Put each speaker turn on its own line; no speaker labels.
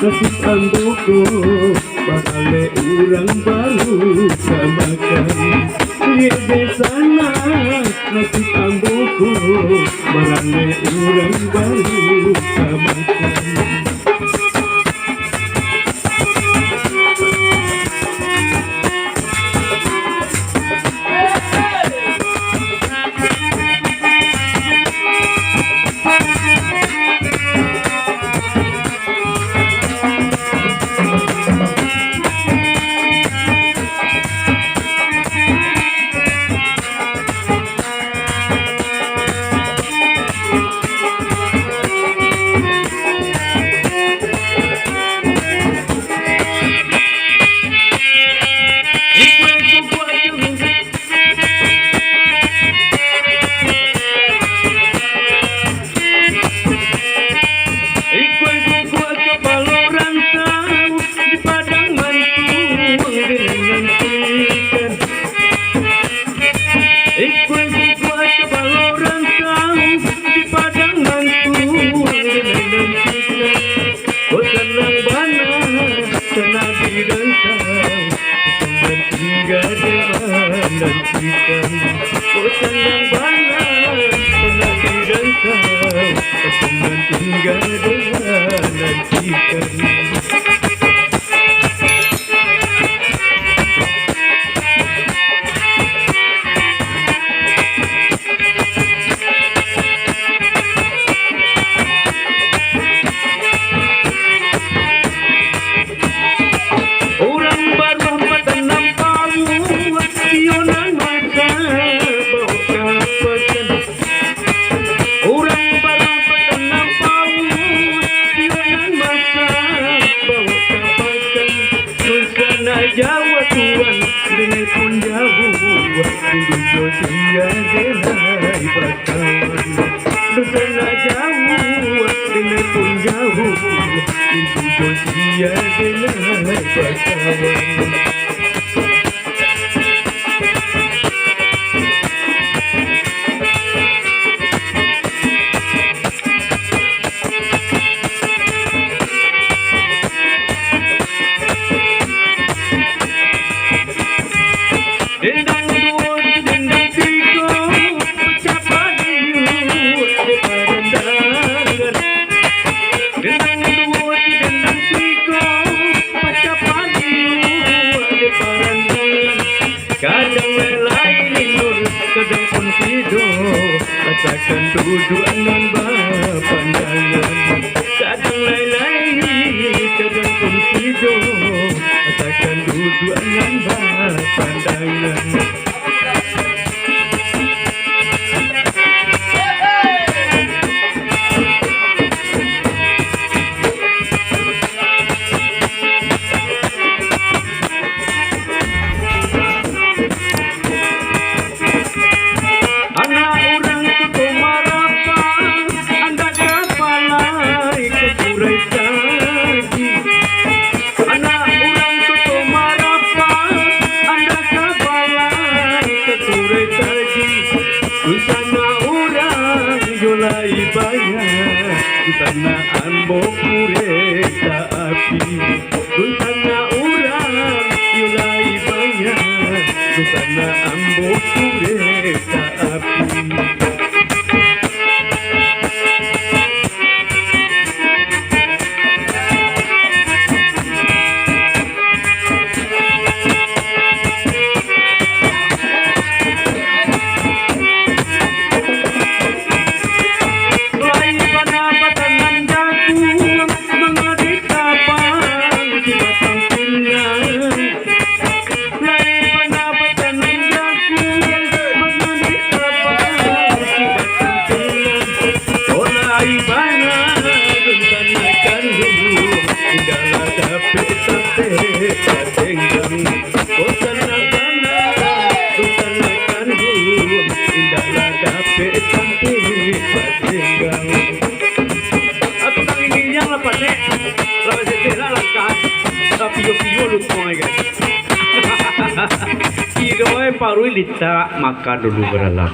nasi tamboko bakale urang baru samakan lihat di sana nasi tamboko bakale urang baru samakan. Bosan yang banyak pernah direngkau, teman tinggal dengan nantikan. Jawa tuan dengan pun jauh rindu Josia delai bakawan Dusana jauh dengan pun jauh rindu Josia delai bakawan. Kadang lelai linur, kadang pun tidur, katakan duduk nan berpandangan. Kadang lelai, kadang pun tidur, katakan duduk nan berpandangan. Julai banyak Busana ambok kureka api Busana orang Julai banyak Busana ambok kureka api. Parui lita maka dulu beralam.